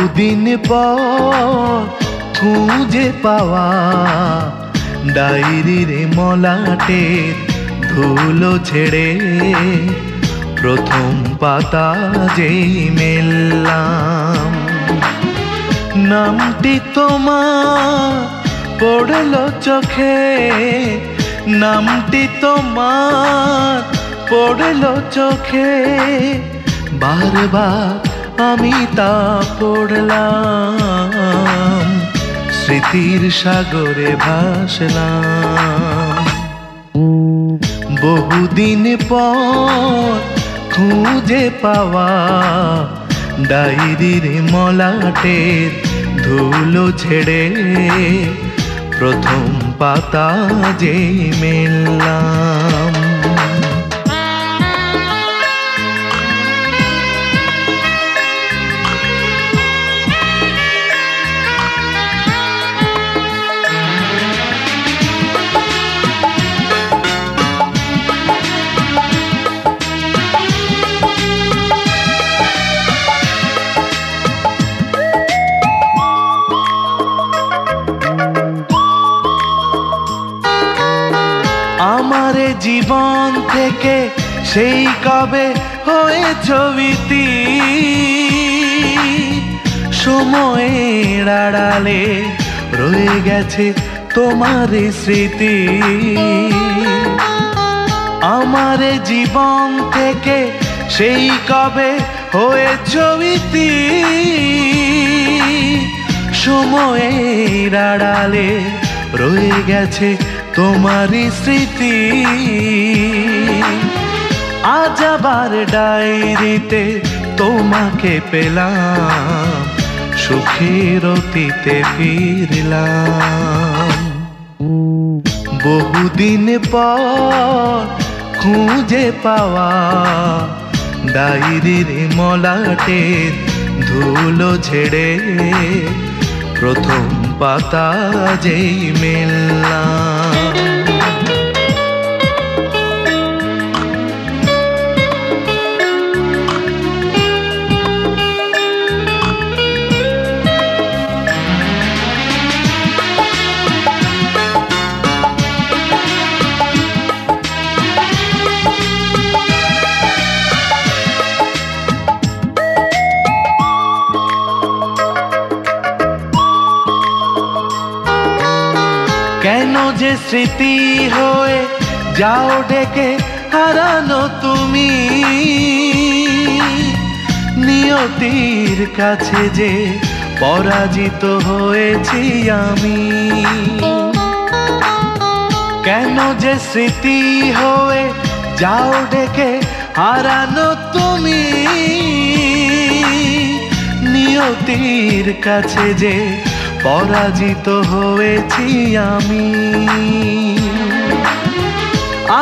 বহুদিন পর খুঁজে পাওয়া ডায়েরির মলাটের ধুলো ছেড়ে প্রথম পাতা যেই মেললাম, নামটি তোমার পড়লো চোখে, নামটি তোমার পড়লো চোখে। বারবার আমি তা পড়লাম, স্মৃতির সাগরে ভাসলাম। বহুদিন পর খুঁজে পাওয়া ডায়েরির মলাটের ধুলো ছেড়ে প্রথম পাতা যেই মেললাম। আমার জীবন থেকে সেই কবে হয়েছ ইতি, সময়ের আড়ালে রয়ে গেছে তোমার স্মৃতি। আমার জীবন থেকে সেই কবে হয়েছ ইতি, সময়ের আড়ালে রয়ে গেছে তোমারই স্মৃতি। আজ আবার ডায়েরিতে তোমাকে পেলাম, সুখের অতীতে ফিরলাম। বহুদিন পর খুঁজে পাওয়া ডায়েরির মলাটের ধুলো ঝেড়ে প্রথম পাতা যেই মেললাম। কেন যে স্মৃতি হয়ে যাও ডেকে হারানো তুমি, নিয়তির কাছে যে পরাজিত হয়েছি আমি। কেন যে স্মৃতি হয়ে যাও ডেকে হারানো তুমি, নিয়তির কাছে যে পরাজিত হয়েছি আমি।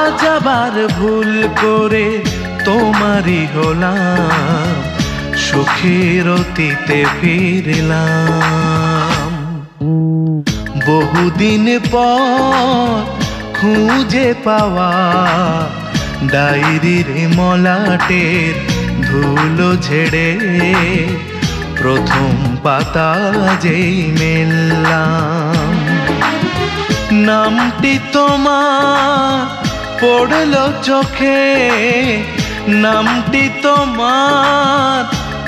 আজ আবার ভুল করে তোমারই হলাম, সুখের অতীতে ফিরলাম। বহুদিন পর খুঁজে পাওয়া ডায়েরির মলাটের ধুলো ঝেড়ে প্রথম পাতা যেই মেললাম, নামটি তোমার পড়লো চোখে, নামটি তোমার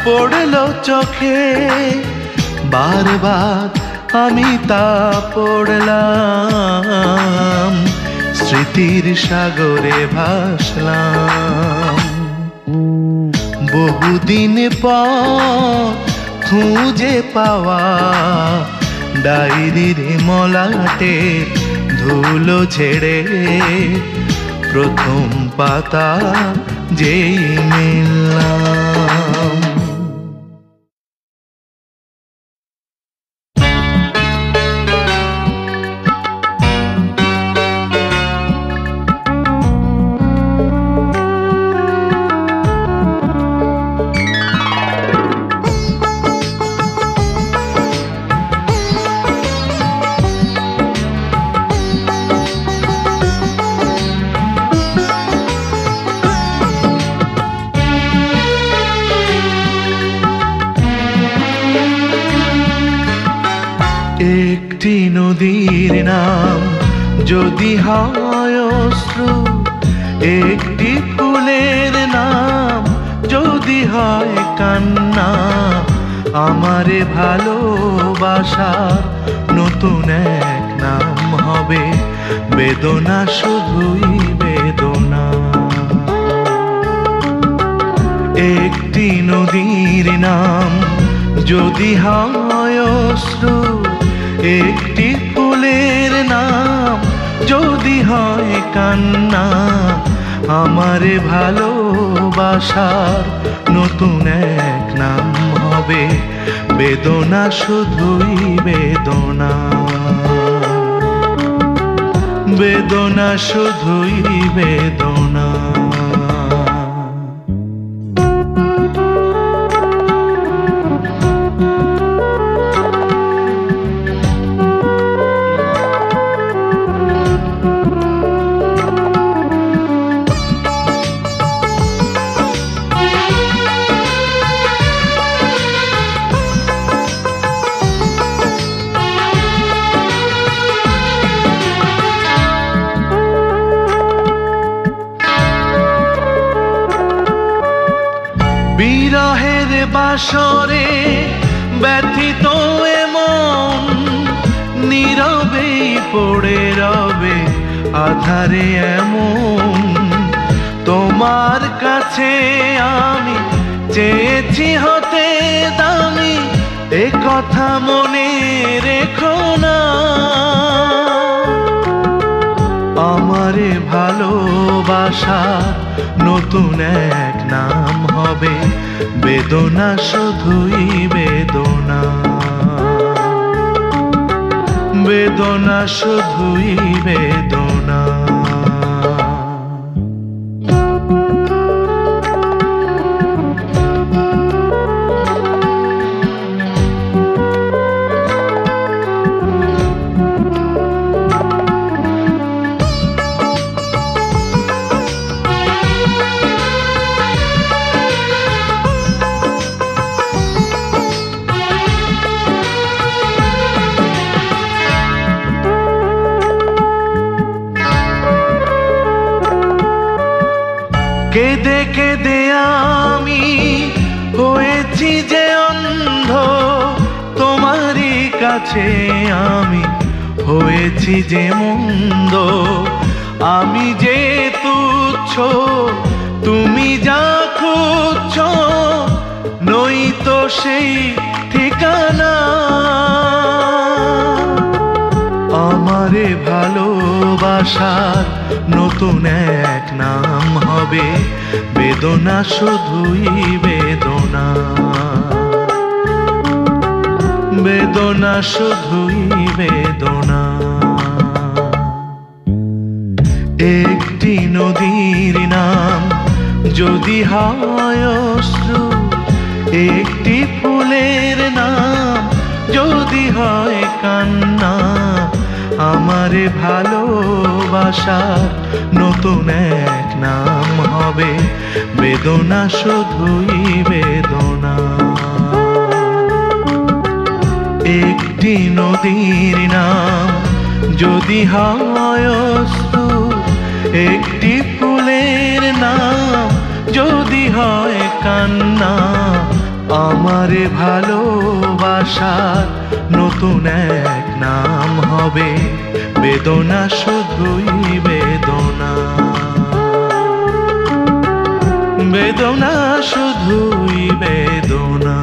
পড়লো চোখে। বারবার আমি তা পড়লাম, স্মৃতির সাগরে ভাসলাম। বহুদিন পর খুঁজে পাওয়া ডায়েরির মলাটের ধুলো ছেড়ে প্রথম পাতা যেই মেললাম। যদি হয় অশ্রু একটি ফুলের নাম, যদি হয় কান্না আমারে ভালোবাসার নতুন এক নাম হবে বেদনা, শুধুই বেদনা। একটি নদীর নাম যদি হয় অশ্রু, একটি ফুলের নাম যদি হয় কান্না আমারে ভালোবাসার নতুন এক নাম হবে বেদনা, শুধুই বেদনা। বেদনা, শুধুই বেদনা। বিরহের বাসরে ব্যথিত এমন নীরবেই পড়ে রবে আধারে এমন। তোমার কাছে আমি চেয়েছি হতে দামি, এ কথা মনে রেখো না। আমারে ভালোবাসা নতুন এক নাম হবে বেদনা, শুধুই বেদনা। বেদনা, শুধুই বেদনা। কেঁদে কেঁদে আমি হয়েছি যে অন্ধ, তোমারই কাছে আমি হয়েছি যে মন্দ। আমি যে তুচ্ছ তুমি যা খুঁজছ, নই তো সেই ঠিকানা। আমারে ভালোবাসার নতুন এক নাম হবে বেদনা, শুধুই বেদনা। বেদনা, শুধুই বেদনা। একটি নদীর নাম যদি হয় অশ্রু, একটি ফুলের নাম যদি হয় কান্না আমারে ভালোবাসার নতুন এক নাম হবে বেদনা, শুধুই বেদনা। একটি নদীর নাম যদি হয় অশ্রু, একটি ফুলের নাম যদি হয় কান্না আমারে ভালোবাসার নতুন এক নাম হবে বেদনা, শুধুই বেদনা। বেদনা, শুধুই বেদনা।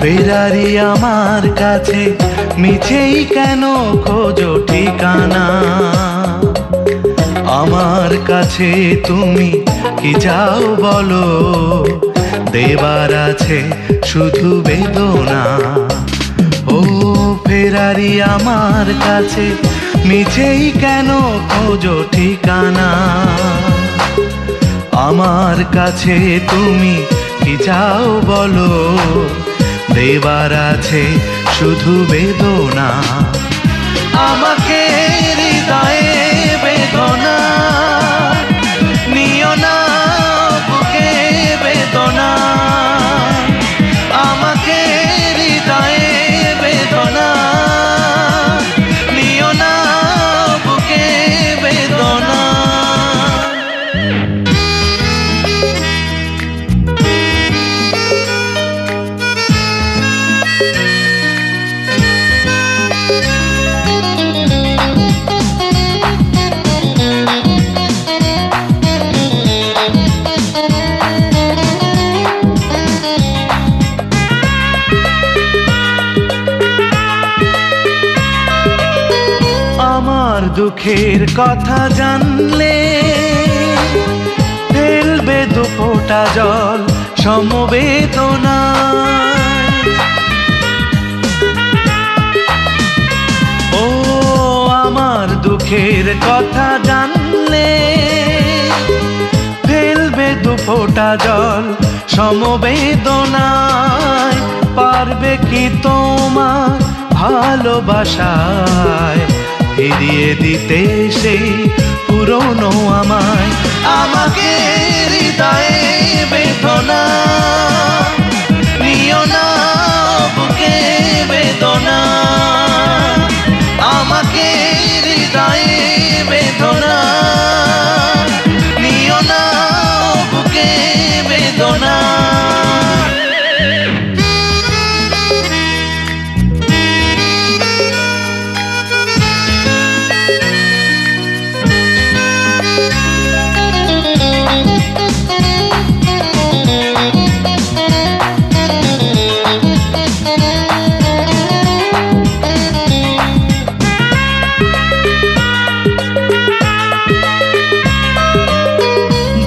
ফেরারি আমার কাছে মিছেই কেন খোঁজো ঠিকানা, আমার কাছে তুমি কি যাও বলো, দেবার আছে শুধু বেদনা। ও ফেরারি আমার কাছে মিছেই কেন খোঁজো ঠিকানা? আমার কাছে তুমি কি চাও বলো, দেবার আছে শুধু বেদনা। আমাকে হৃদয়ে বেদনা নিও না, বুকে বেদনা। আমাকে হৃদয়ে বেদনা নিও না, বুকে বেদনা। আমার দুঃখের কথা জানলে ফেলবে দু ফোঁটা জল সমবেদনায়। ও আমার দুঃখের কথা জানলে ফেলবে দু ফোঁটা জল সমবেদনায়। পারবে কি তোমার ভালোবাসায় ফিরিয়ে দিতে সেই পুরনো আমায়? আমাকে হৃদয়ে বেদনা নিও না, বুকে বেদনা। আমাকে হৃদয়ে বেদনা নিও না, বুকে বেদনা।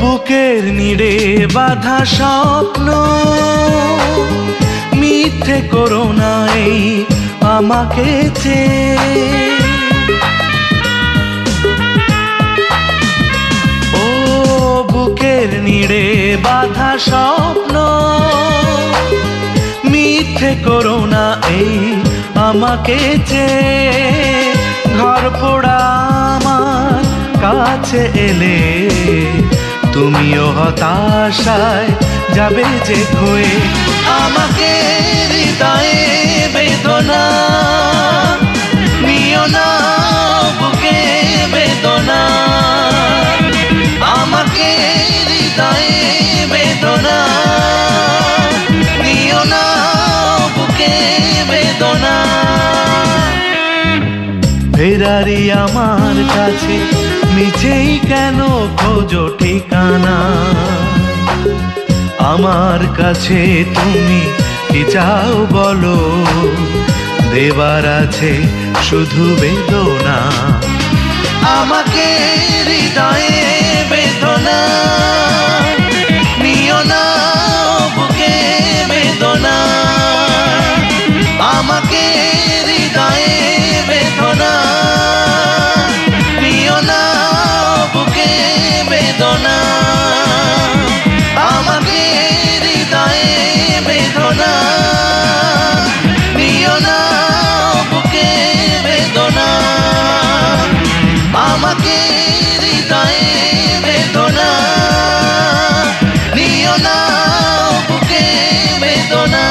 বুকের নিড়ে বাঁধা স্বপ্ন মিথ্যে করো না এই আমাকে চেয়ে। ও বুকের নিড়ে বাঁধা স্বপ্ন মিথ্যে করো না এই আমাকে চেয়ে। ঘর পোড়া আমার কাছে এলে তুমিও হতাশায় যাবে যে হয়ে। আমাকে হৃদয়ে বেদনা নিও না, বুকে বেদনা। আমাকে হৃদয়ে বেদনা নিও না, বুকে বেদনা। ফেরারি আমার কাছে মিছেই কেন খোঁজো ঠিকানা? আমার কাছে তুমি কি চাও বলো, দেবার আছে শুধু বেদনা। আমাকে হৃদয়ে বেদনা নিও না, বুকে বেদনা। আমাকে হৃদয়ে বেদনা নিও না, বুকে বেদনা। আমাকে হৃদয়ে বেদনা নিও না, বুকে বেদনা। আমাকে হৃদয়ে বেদনা নিও না, বুকে বেদনা।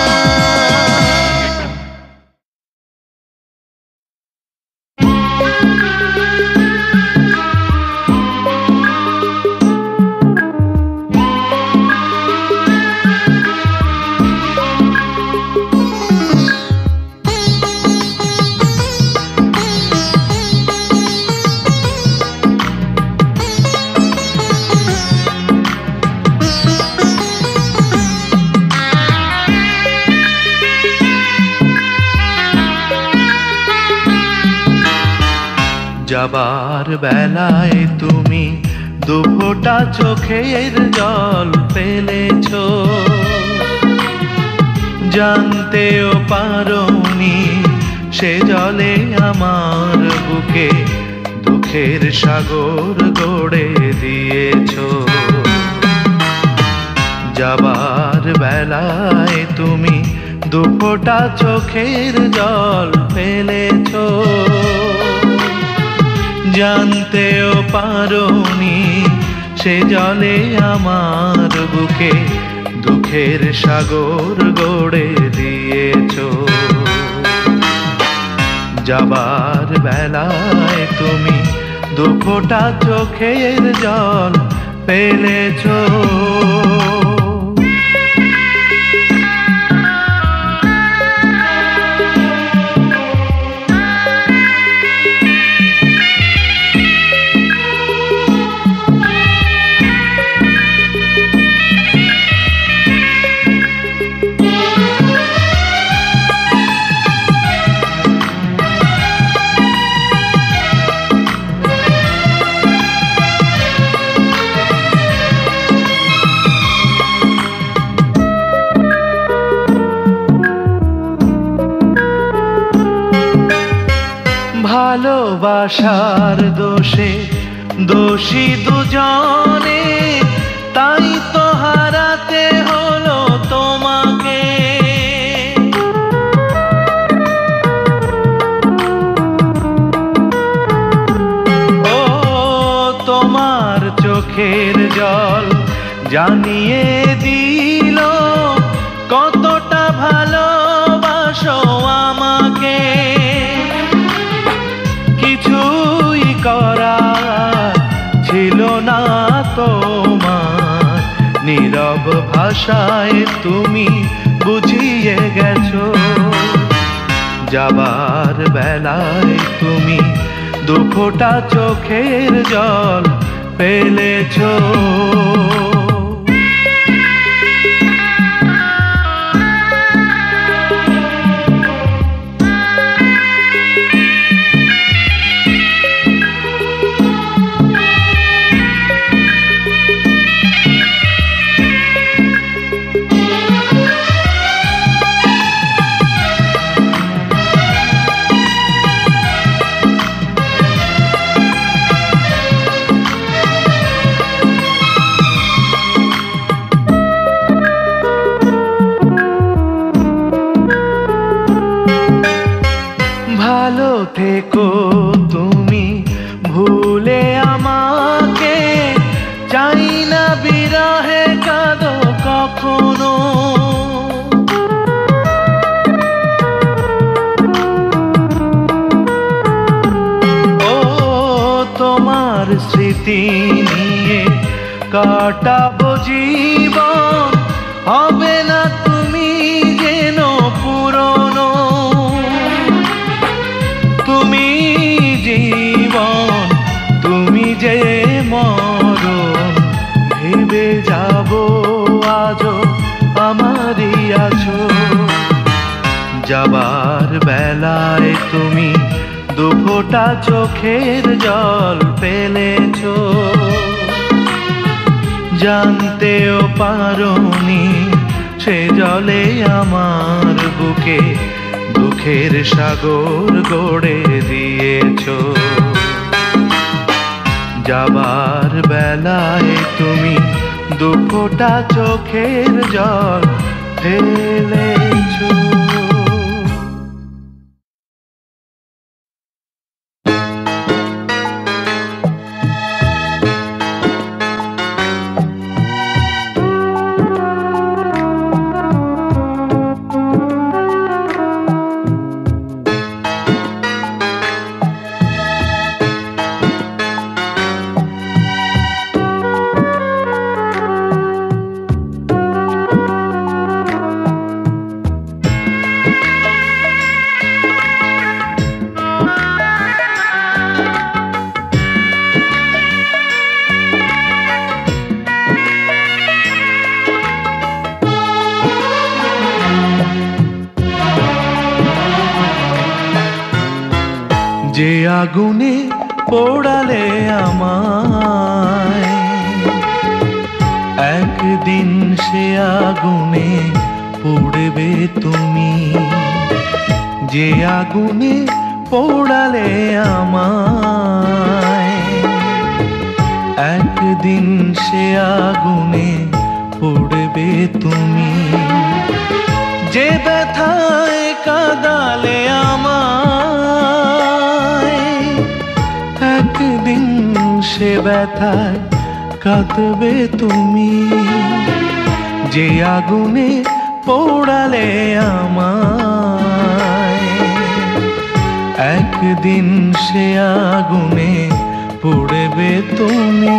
যাবার বেলায় তুমি দুফোঁটা চোখের জল ফেলেছো, জানতেও পারোনি সে জলে আমার বুকে দুঃখের সাগর গড়ে দিয়েছো। যাবার বেলায় তুমি দুফোঁটা চোখের জল ফেলেছো, জানতেও পারোনি সে জলে আমার বুকে দুঃখের সাগর গড়ে দিয়েছো। যাবার বেলায় তুমি দুফোঁটা চোখের জল ফেলেছো। ভালোবাসার দোষে দোষী দুজনে, তাই তো হারাতে হলো তোমাকে। ও তোমার চোখের জল জানিয়ে দিল কতটা ভালোবাসো আমাকে। কিছুই করার ছিল না তোমার, নীরব ভাষায় তুমি বুঝিয়ে গেছো। যাবার বেলায় তুমি দুফোঁটা চোখের জল ফেলেছো। ভালো থেকো তুমি ভুলে আমাকে, চাই না বিরহে কাঁদো কখনো। ও তোমার স্মৃতি নিয়ে কাটাবো জীবন, হবে না তুমি যেন পুরনো। তুমি জীবন তুমি যে মরণ, ভেবে যাবো আজও আমারই আছো। যাবার বেলায় তুমি দুফোঁটা চোখের জল ফেলেছো, জানতেও পারোনি সে জলে আমার বুকে দুঃখের সাগর গড়ে দিয়েছো। যাবার বেলায় তুমি দুফোঁটা চোখের জল ফেলেছো। যে আগুনে পোড়ালে আমায়, একদিন সে আগুনে পুড়বে তুমি, যে আগুনে পোড়ালে আমায়। একদিন সে আগুনে পুড়বে তুমি, যে ব্যথায় কাঁদালে আমায়। একদিন সে ব্যথায় কাঁদবে তুমি, যে আগুনে পোড়ালে আমায়। একদিন সে আগুনে পুড়বে তুমি।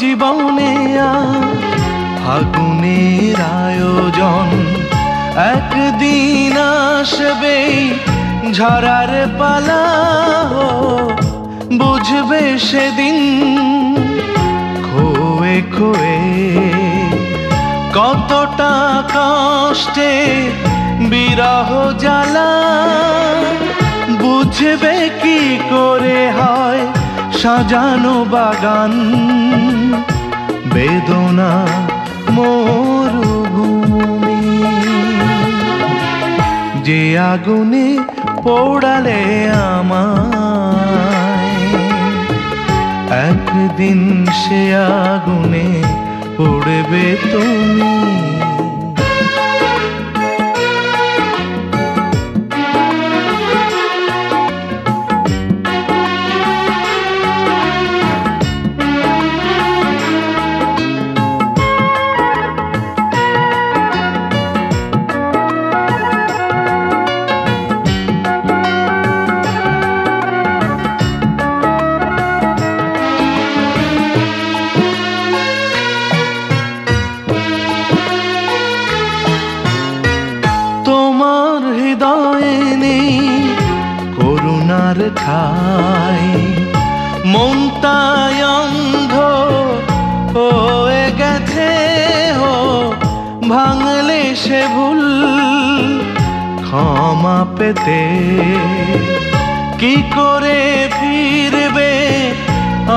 জীবনে ফাগুনের আয়োজন, একদিন আসবে ঝরার পালা। বুঝবে সেদিন খোয়ে খোয়ে কতটা কষ্টে বিরহ জ্বালা। বুঝবে কি করে হয় সাজানো বাগান, বেদনা মরুভূমি। যে আগুনে পোড়ালে আমায়, একদিন সে আগুনে পড়বে তুমি। করুণার ঠাই, মন তাই অন্ধ হয়ে গেছে। ভাঙলে সে ভুল ক্ষমা পেতে, কি করে ফিরবে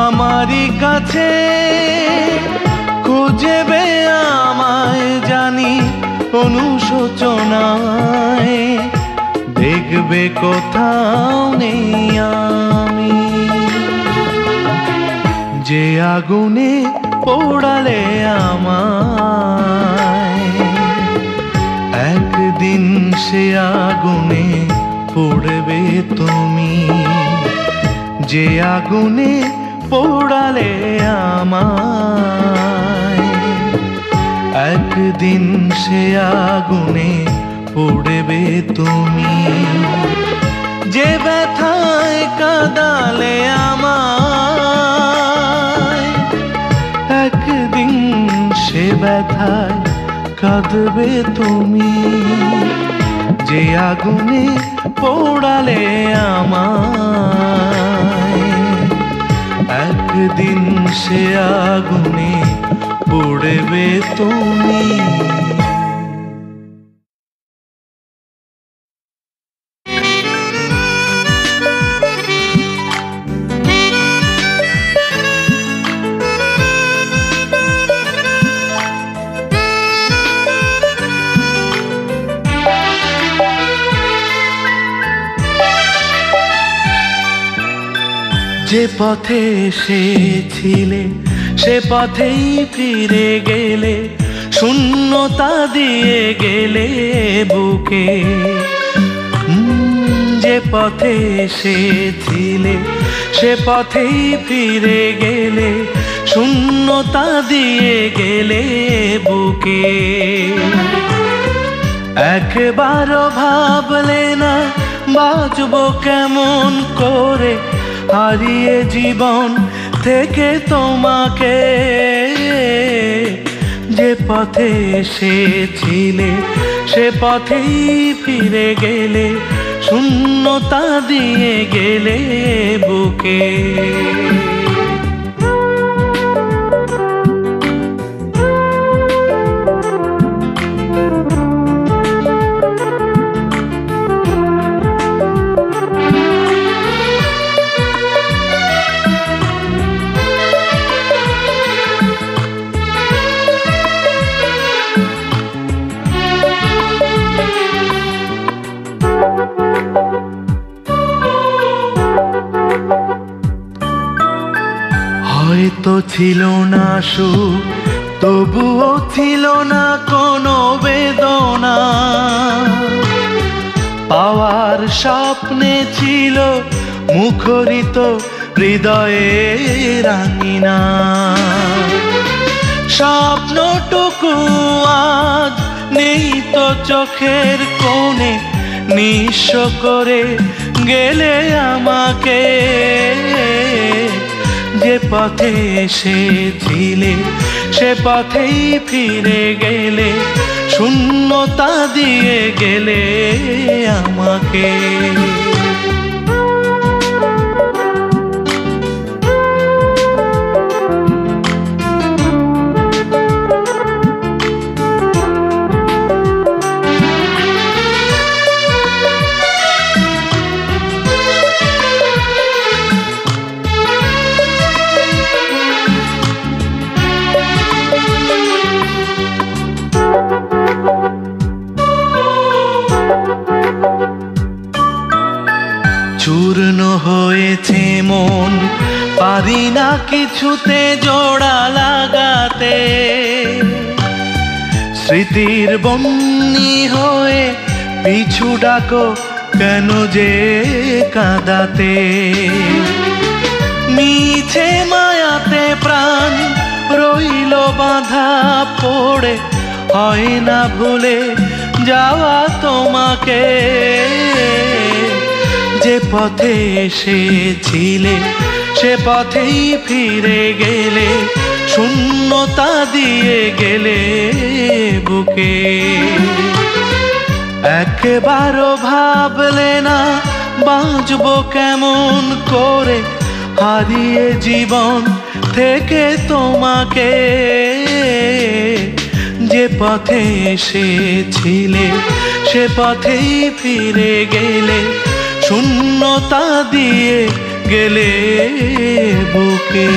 আমারই কাছে। খুঁজবে আমায় জানি অনুশোচনায়, দেখবে কোথাও নেই আমি। যে আগুনে পোড়ালে আমায়, একদিন সে আগুনে পড়বে তুমি। যে আগুনে পোড়ালে আমায়, একদিন সে আগুনে পড়বে তুমি। যে ব্যথায় কাঁদালে আমায়, একদিন সে ব্যথায় কাঁদবে তুমি। যে আগুনে পোড়ালে আমায়, একদিন সে আগুনে পড়বে তুমি। যে পথে এসেছিলে সে পথেই ফিরে গেলে, শূন্যতা দিয়ে গেলে বুকে। যে পথে এসেছিলে সে পথেই ফিরে গেলে, শূন্যতা দিয়ে গেলে বুকে। একবারও ভাবলে না বাঁচবো কেমন করে, হারিয়ে জীবন থেকে তোমাকে। যে পথে এসেছিলে সে পথেই ফিরে গেলে, শূন্যতা দিয়ে গেলে বুকে। হয়তো ছিল না সুখ, তবুও ছিল না কোনো বেদনা। পাওয়ার স্বপ্নে ছিল মুখরিত হৃদয়ের রাঙিনা। স্বপ্নটুকু আজ নেই তো চোখের কোণে, নিঃস্ব করে গেলে আমাকে। যে পথে এসেছিলে সে পথেই ফিরে গেলে, শূন্যতা দিয়ে গেলে আমাকে। চূর্ণ হয়েছে মন, পারি না কিছুতে জোড়া লাগাতে। স্মৃতির বন্যি হয়ে পিছু ডাকো কেন যে কাঁদাতে। মিছে মায়াতে প্রাণ রইল বাঁধা পড়ে, হয় না ভুলে যাওয়া তোমাকে। যে পথে এসেছিলে সে পথেই ফিরে গেলে, শূন্যতা দিয়ে গেলে বুকে। একবারও ভাবলে না বাঁচবো কেমন করে, হারিয়ে জীবন থেকে তোমাকে। যে পথে এসেছিলে সে পথেই ফিরে গেলে, শূন্যতা দিয়ে গেলে বুকে।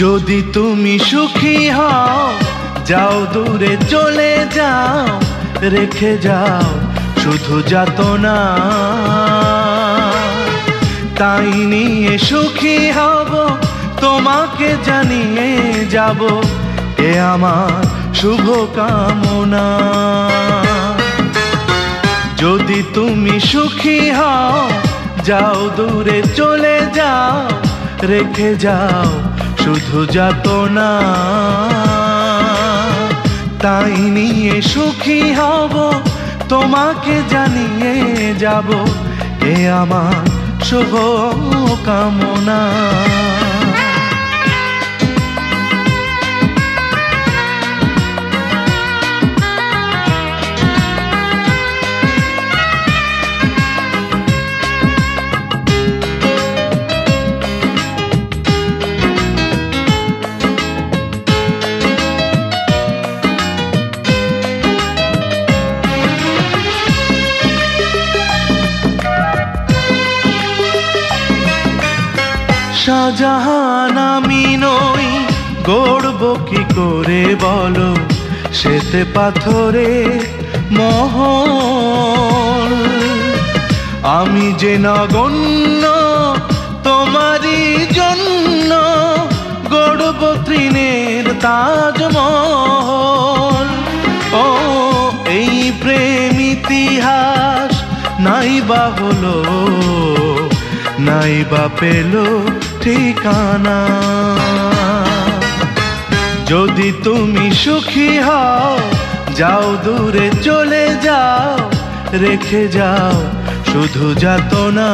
যদি তুমি সুখী হও যাও দূরে চলে যাও, রেখে যাও শুধু যাতনা। তাই নিয়ে সুখী হব তোমাকে জানিয়ে যাব, এ আমার শুভ কামনা। যদি তুমি সুখী হও যাও দূরে চলে যাও, রেখে যাও শুধু যাতনা। তাই নিয়ে সুখী হব তোমাকে জানিয়ে যাব, এ আমার শুভ কামনা। শাহজাহান আমি নই, গড়ব কি করে বলো শ্বেতে পাথরে মহল। আমি যে নগণ্য তোমারই জন্য, গড়ব তৃণের তাজমহল। ও এই প্রেম ইতিহাস নাই বা হলো, নাই বা পেল ঠিকানা। যদি তুমি সুখী হও, যাও দূরে চলে যাও, রেখে যাও শুধু যাতনা।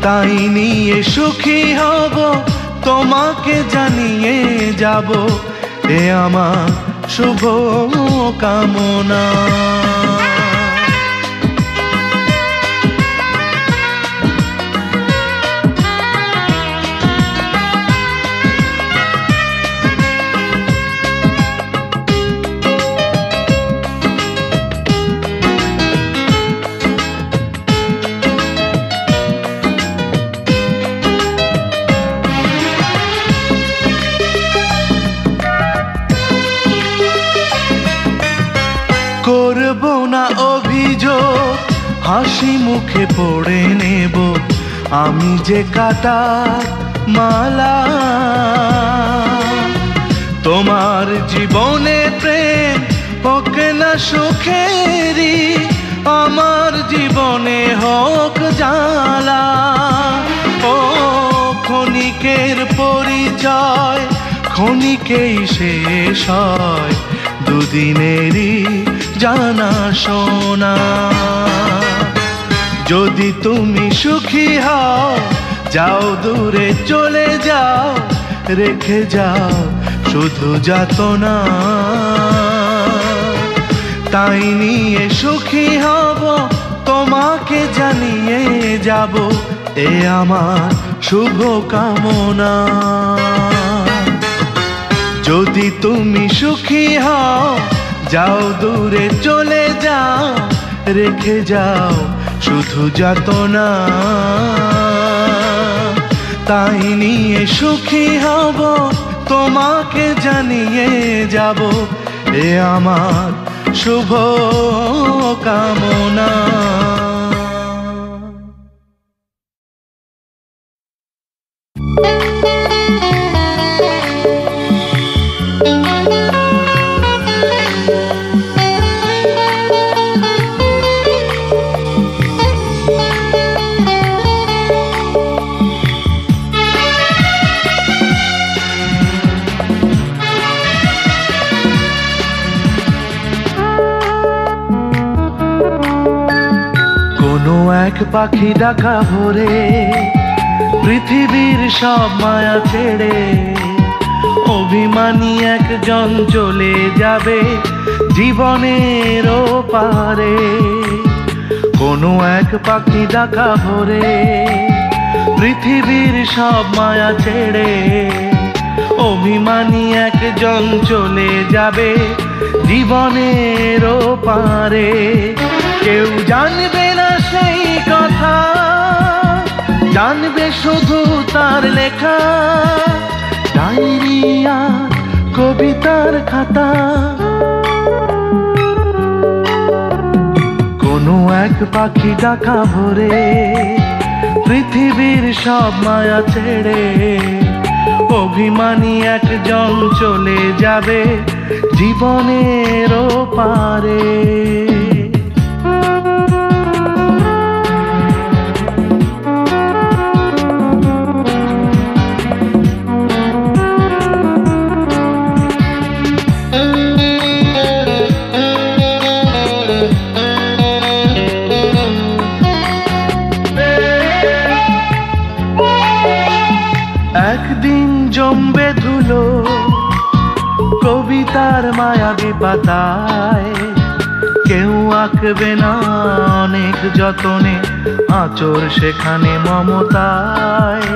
তাই নিয়ে সুখী হব, তোমাকে জানিয়ে যাব, এ আমার শুভ কামনা। করব না অভিযোগ, হাসি মুখে পড়ে নেব আমি যে কাটার মালা। তোমার জীবনে প্রেম হোক না সুখেরই, আমার জীবনে হোক জ্বালা। ও ক্ষণিকের পরিচয় ক্ষণিকেই শেষ হয়, দুদিনেরই জানা শোনা। যদি তুমি সুখী হও, যাও দূরে চলে যাও, রেখে যাও শুধু যাতনা। তাই নিয়ে সুখী হব, তোমাকে জানিয়ে যাব, এ আমার শুভ কামনা। যদি তুমি সুখী হও, যাও দূরে চলে যাও, রেখে যাও শুধু যাতনা। তাই নিয়ে সুখী হব, তোমাকে জানিয়ে যাব, এ আমার শুভ কামনা। এক পাখি ডাকা ভরে, পৃথিবীর সব মায়া ছেড়ে, অভিমানী একজন চলে যাবে জীবনের ওপারে। কোনো এক পাখি ডাকা ভরে, পৃথিবীর সব মায়া ছেড়ে, অভিমানী একজন চলে যাবে জীবনের ওপারে। কেউ জানবে না সেই কথা, জানবে শুধু তার লেখা ডায়েরি আর কবিতার খাতা। কোনো এক পাখি ডাকা ভরে, পৃথিবীর সব মায়া ছেড়ে, অভিমানী একজন চলে যাবে জীবনের ওপারে। একদিন জমবে ধুলো কবিতার মায়াবী পাতায়, কেউ আঁকবে না অনেক যতনে আঁচড় সেখানে মমতায়।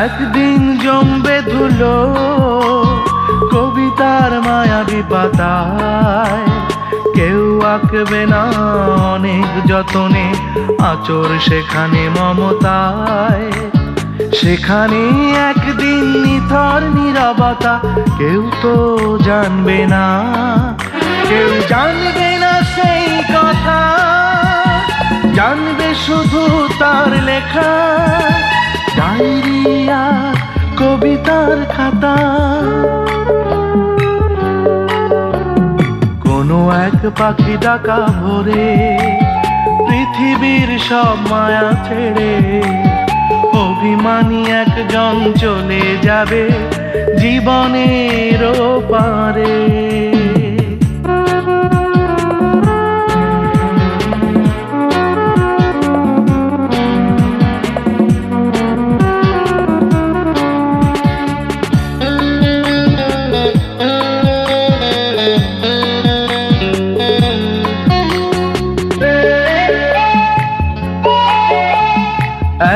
একদিন জমবে ধুলো কবিতার মায়াবী পাতায় কেউ আঁকবে না অনেক যতনে আঁচর সেখানে মমতায়। সেখানে একদিন নিথর নীরবতা, কেউ তো জানবে না, কেউ জানবে না সেই কথা, জানবে শুধু তার লেখা ডায়েরি আর কবিতার খাতা। কোনো এক পাখি ডাকা ভোরে পৃথিবীর সব মায়া ছেড়ে অভিমানী একজন চলে যাবে জীবনের ওপারে।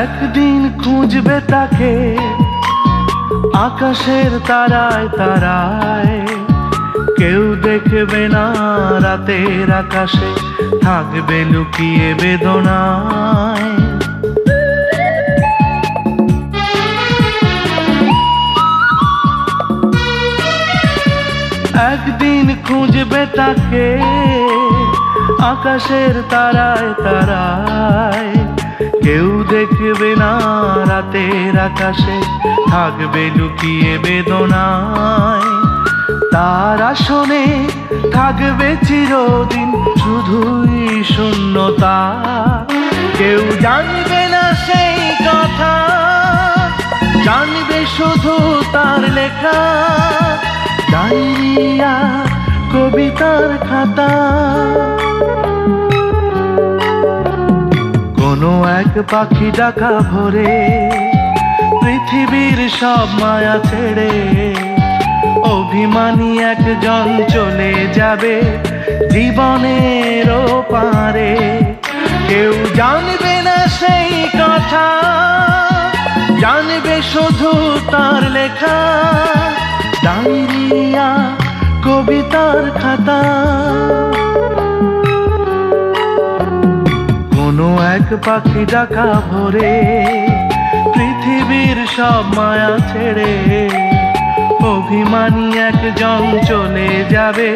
একদিন খুঁজবে তাকে আকাশের তারায় তারায়, কেউ দেখবে না রাতের আকাশে থাকবে লুকিয়ে বেদনায়। একদিন খুঁজবে তাকে আকাশের তারায় তারায়, কেউ দেখবে না রাতের আকাশে থাকবে লুকিয়ে বেদনায়। তার আসনে থাকবে চিরদিন শুধুই শূন্যতা, কেউ জানবে না সেই কথা, জানবে শুধু তার লেখা ডায়েরি আর কবিতার খাতা। কোনো এক পাখি ডাকা ভোরে পৃথিবীর সব মায়া ছেড়ে অভিমানী একজন চলে যাবে জীবনের ওপারে। কেউ জানবে না সেই কথা, জানবে শুধু তার লেখা ডায়েরি আর কবিতার খাতা। কোনো এক পাখি ডাকা ভোরে পৃথিবীর সব মায়া ছেড়ে অভিমানী একজন চলে যাবে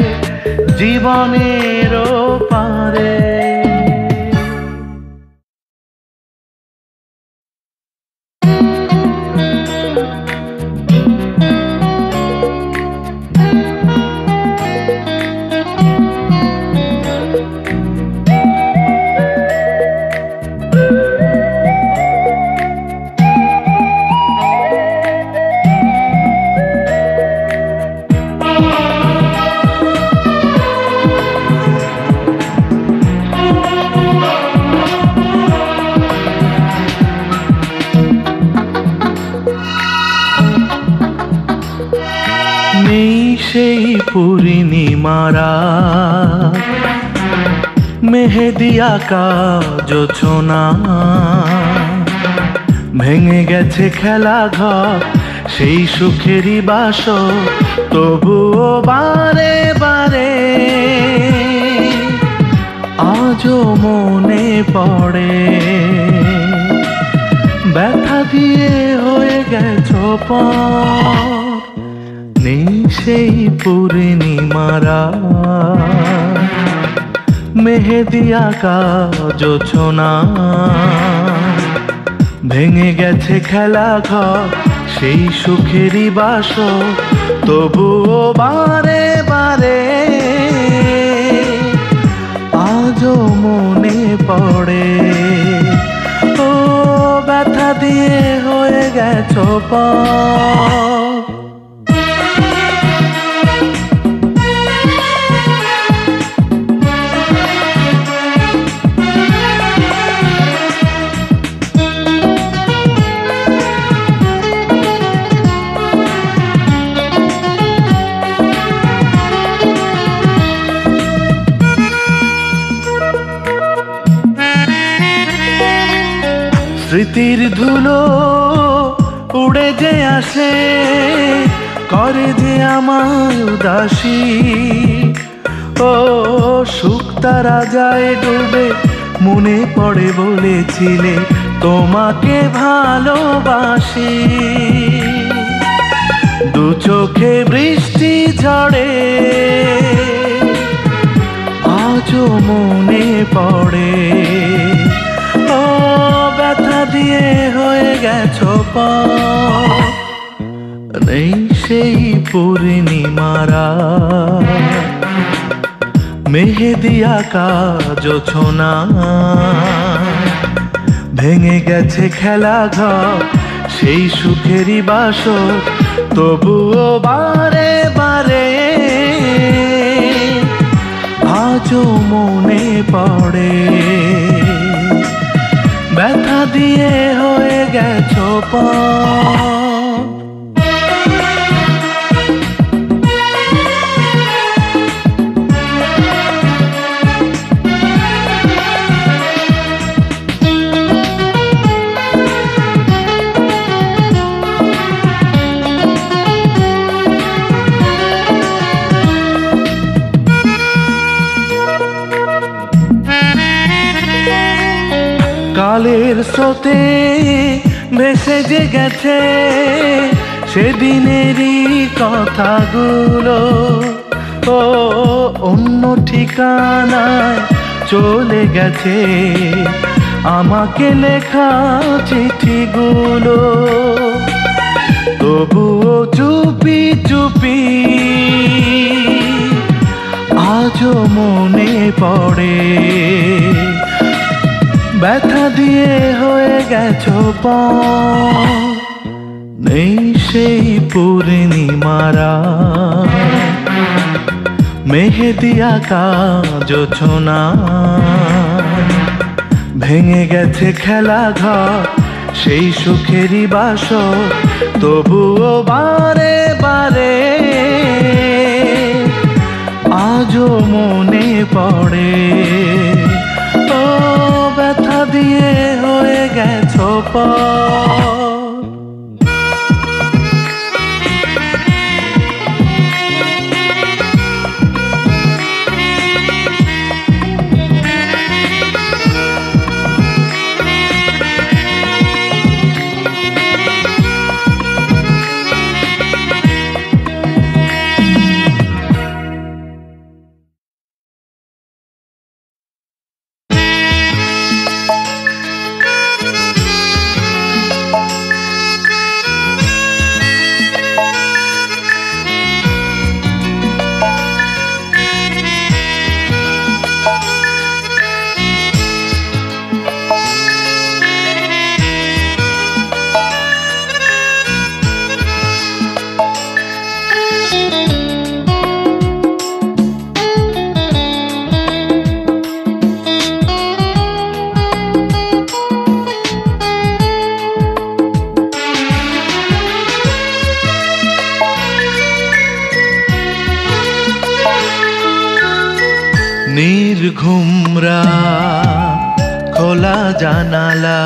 জীবনের ওপারে। সেই পূর্ণিমারা মেহেদি আঁকা জোছনা, ভেঙে গেছে খেলা ঘর সেই সুখেরই বাসর, তবুও বারে বারে আজও মনে পড়ে। ব্যথা দিয়ে হয়ে গেছো পর নেই সেই পূর্ণিমারা মেহেদি আঁকা জোছনা, ভেঙে গেছে খেলা ঘর সেই সুখেরই বাসর, তবুও বারে বারে আজও মনে পড়ে। ও ব্যথা দিয়ে হয়ে গেছো পর। স্মৃতির ধুলো উড়ে যে আসে করে যে আমায় উদাসী। ও সুখ তারা যায় ডুবে, মনে পড়ে বলেছিলে তোমাকে ভালোবাসি। দু চোখে বৃষ্টি ঝড়ে আজও মনে পড়ে। ও ব্যথা দিয়ে হয়ে গেছো পথ, নেই সেই পূর্ণিমারা। মেহেদি আঁকা জোছনা, ভেঙে গেছে খেলা ঘর সেই সুখেরই বাসর। তবুও বারে বারে আজও মনে পড়ে। ব্যথা দিয়ে হয়ে গেছো পথ। কালের স্রোতে ভেসে যে গেছে সেদিনেরই কথাগুলো। ও অন্য ঠিকানায় চলে গেছে আমাকে লেখা চিঠিগুলো। তবুও চুপি চুপি আজও মনে পড়ে। ব্যথা দিয়ে হয়ে গেছো পথ, নেই সেই পূর্ণিমারা। মেহেদি আঁকা জোছনা, ভেঙে গেছে খেলা ঘর সেই সুখেরই বাসর। তবুও বারে বারে আজও মনে পড়ে। ও ব্যথা দিয়ে হয়ে গেছো পথ। নির্ঘুমরা খোলা জানালা,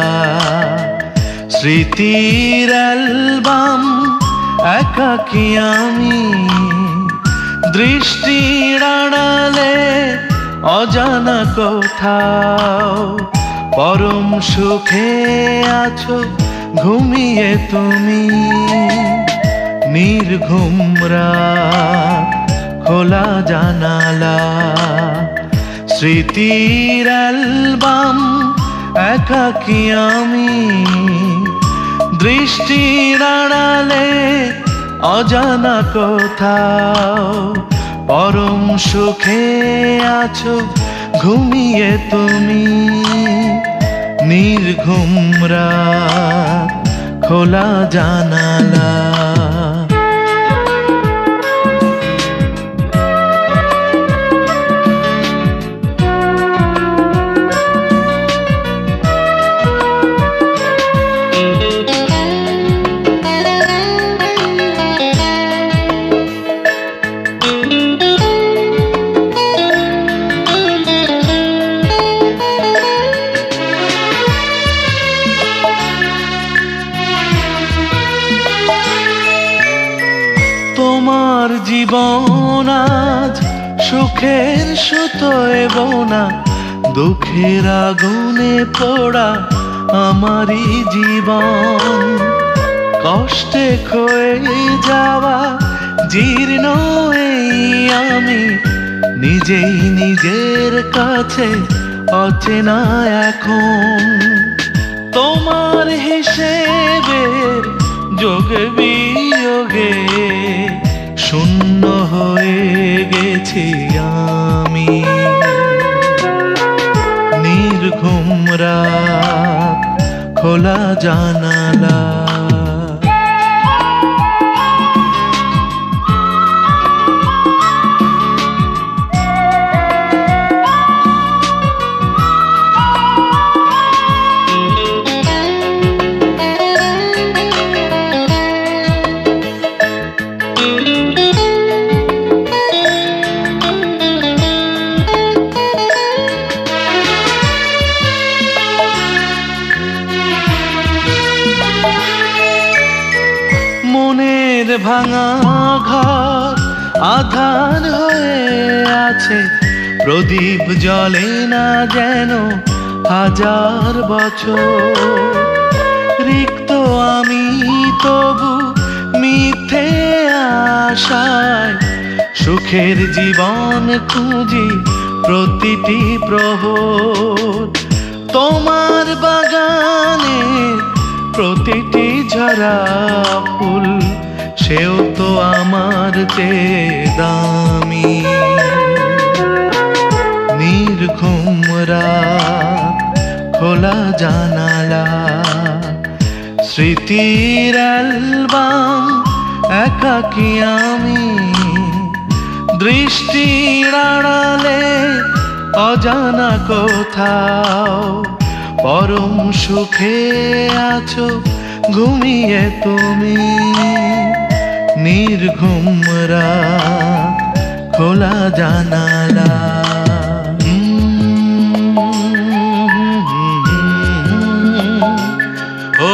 স্মৃতির অ্যালবাম, একাকী আমি দৃষ্টির আড়ালে অজানা কোথাও। পরম সুখে আছো ঘুমিয়ে তুমি, নির্ঘুমরা খোলা জানালা, স্মৃতির অ্যালবাম, একাকী আমি দৃষ্টির আড়ালে অজানা কোথাও। পরম সুখে আছো ঘুমিয়ে তুমি, নির্ঘুমরা খোলা জানালা। সুখের সুতোয় বোনা দুঃখের আগুনে পোড়া আমারই জীবন, কষ্টে ক্ষয়ে যাওয়া জীর্ণ এই আমি, নিজেই নিজের কাছে অচেনা এখন। তোমার হিসেবের যোগ বিয়োগে শূন্য হয়ে গেছি আমি। নির্ঘুম রাত, খোলা জানালা, ভাঙা ঘর আধার হয়ে আছে, প্রদীপ জ্বলে না যেন হাজার বছর। রিক্ত আমি তবু মিথ্যে আশায় সুখের জীবন খুঁজি প্রতিটি প্রহর। তোমার বাগানে প্রতিটি ঝরা ফুল সেও তো আমার চেয়ে দামি। নির্ঘুম রাত, খোলা জানালা, স্মৃতির অ্যালবাম একাকী আমি, দৃষ্টির আড়ালে অজানা কোথাও পরম সুখে আছো ঘুমিয়ে তুমি। নির্ঘুম রাত, খোলা জানালা, ও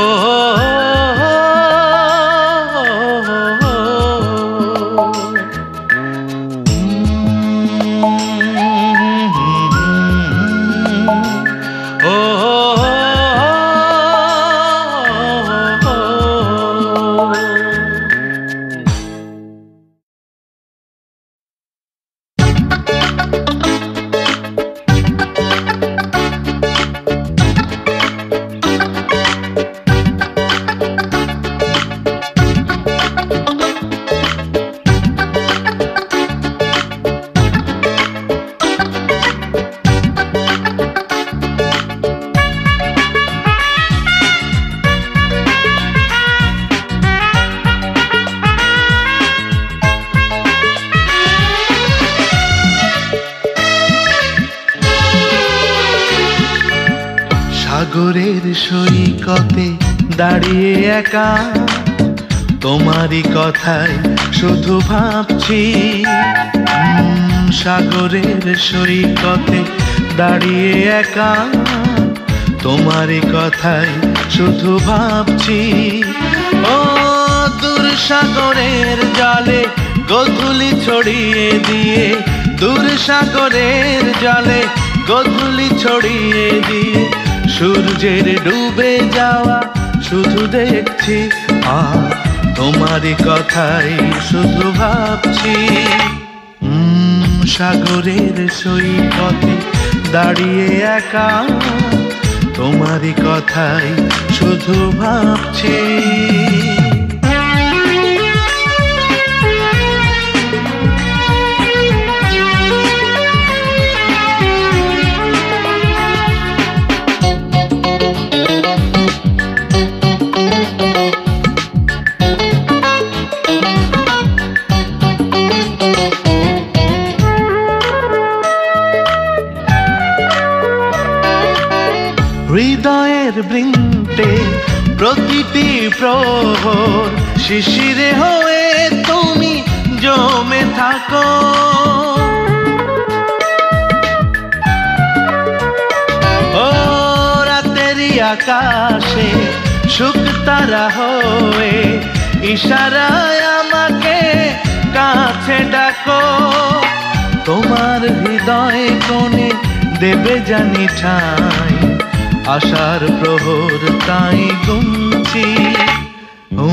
সাগরের সৈকতে দাঁড়িয়ে একা তোমারই কথাই শুধু ভাবছি। সাগরের সৈকতে দাঁড়িয়ে একা তোমারই কথাই শুধু ভাবছি। ও দূর সাগরের জলে গোধূলি ছড়িয়ে দিয়ে, দূর সাগরের জলে গোধূলি ছড়িয়ে দিয়ে সূর্যের ডুবে যাওয়া শুধু দেখছি, আর তোমারই কথাই শুধু ভাবছি। সাগরের সৈকতে দাঁড়িয়ে একা তোমারই কথাই শুধু ভাবছি। হৃদয়ের বৃন্তে প্রতিটি প্রহর শিশিরে হয়ে তুমি জমে থাকো। ও রাতেরই আকাশে শুকতারা হয়ে ইশারায় আমাকে কাছে ডাকো। তোমার হৃদয় কোণে দেবে জানি ঠাই, আশার প্রহর তাই গুনছি। ও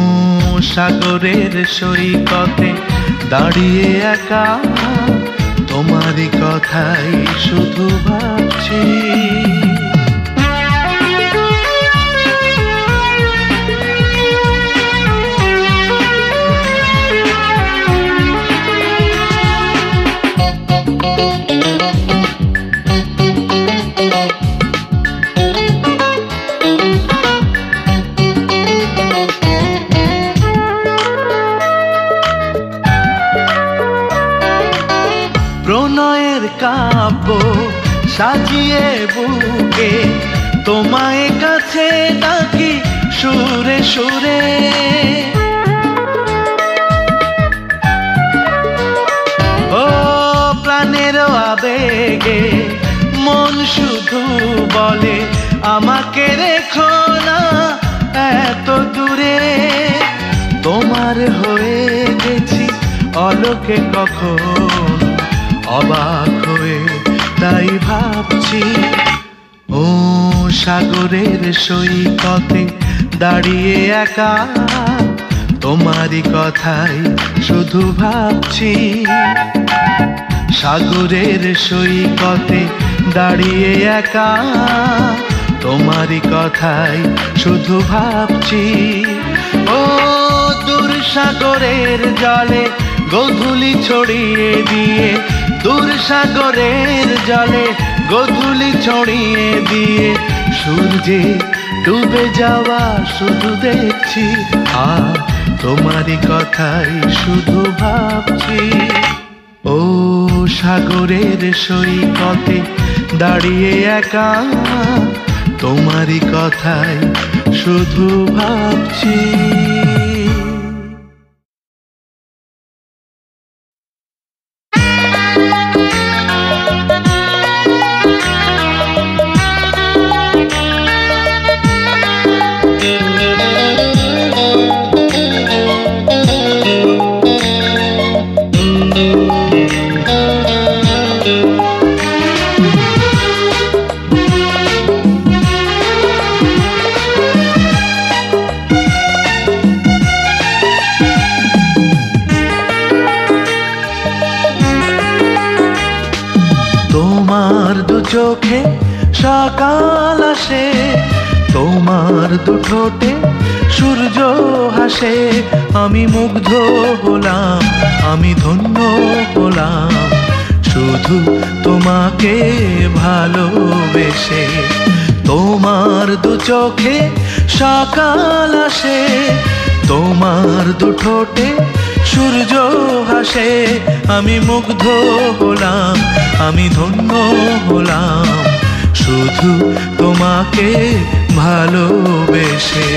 সাগরের সৈকতে দাঁড়িয়ে একা, তোমারই কথাই শুধু ভাবছি। প্রণয়ের কাব্য সাজিয়ে বুকে তোমায় কাছে ডাকি সুরে সুরে। ও প্রাণের আবেগে মন শুধু বলে আমাকে রেখো না এত দূরে। তোমার হয়ে গেছি অলোকে কখন, অবাক হয়ে তাই ভাবছি। ও সাগরের সৈকতে দাঁড়িয়ে একা, তোমারই কথাই শুধু ভাবছি। সাগরের সৈকতে দাঁড়িয়ে একা, তোমারই কথাই শুধু ভাবছি। ও দূর সাগরের জলে গোধূলি ছড়িয়ে দিয়ে, দূর সাগরের জলে গোধূলি ছড়িয়ে দিয়ে সূর্যে ডুবে যাওয়া শুধু দেখছি। আর তোমারই কথাই শুধু ভাবছি। ও সাগরের সৈকতে দাঁড়িয়ে একা, তোমারই কথাই শুধু ভাবছি। তোমার দু চোখে সকাল আসে, তোমার দু ঠোঁটে সূর্য হাসে। আমি মুগ্ধ হলাম, আমি ধন্য হলাম, শুধু তোমাকে ভালোবেসে। তোমার দু চোখে সকাল আসে, তোমার দু ঠোঁটে সূর্য হাসে। আমি মুগ্ধ হলাম, আমি ধন্য হলাম, শুধু তোমাকে ভালোবেসে।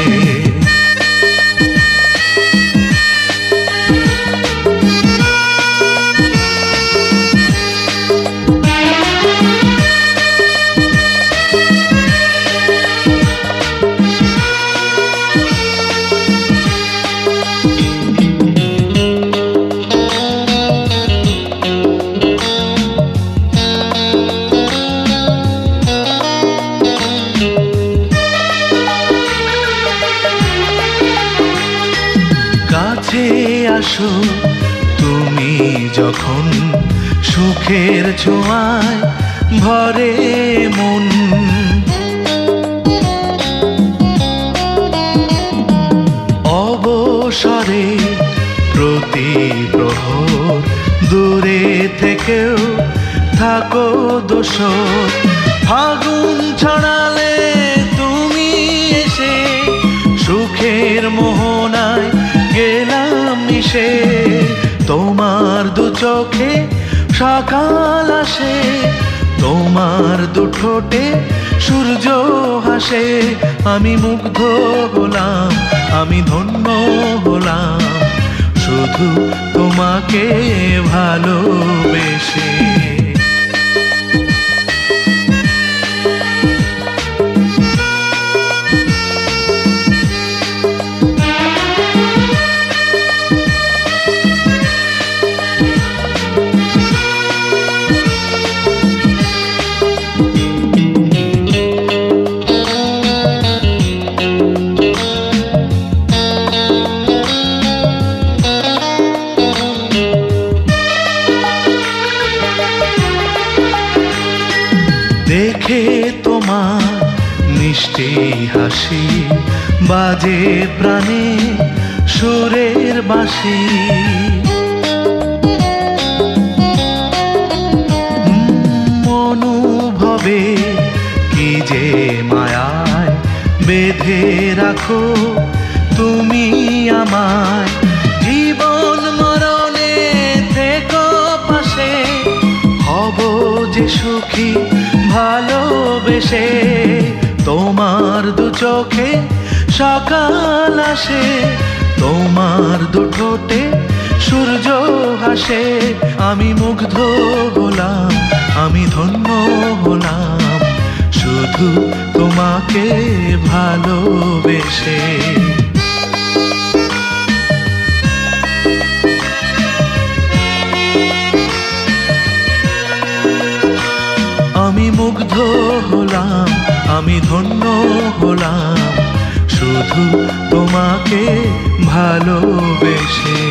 আসো তুমি যখন সুখের ছোঁয়ায় ভরে মন, অবসরে প্রতি প্রহর দূরে থেকেও থাকো দোসর। ফাগুন ছড়ালে তুমি এসে সুখের মোহনায় গেলাম মিশে। তোমার দু চোখে সকাল আসে, তোমার দু ঠোঁটে সূর্য হাসে। আমি মুগ্ধ হলাম, আমি ধন্য হলাম, শুধু তোমাকে ভালোবেসে। মুখে তোমার মিষ্টি হাসি, বাজে প্রাণে সুরের বাঁশি। অনুভবে কি যে মায়ায় বেঁধে রাখো তুমি আমায়, জীবন মরণে থেকো পাশে, হব যে সুখী ভালোবেসে। তোমার দু চোখে সকাল আসে, তোমার দু ঠোঁটে সূর্য হাসে। আমি মুগ্ধ হলাম, আমি ধন্য হলাম, শুধু তোমাকে ভালোবেসে। আমি মুগ্ধ হলাম, আমি ধন্য হলাম, শুধু তোমাকে ভালোবেসে।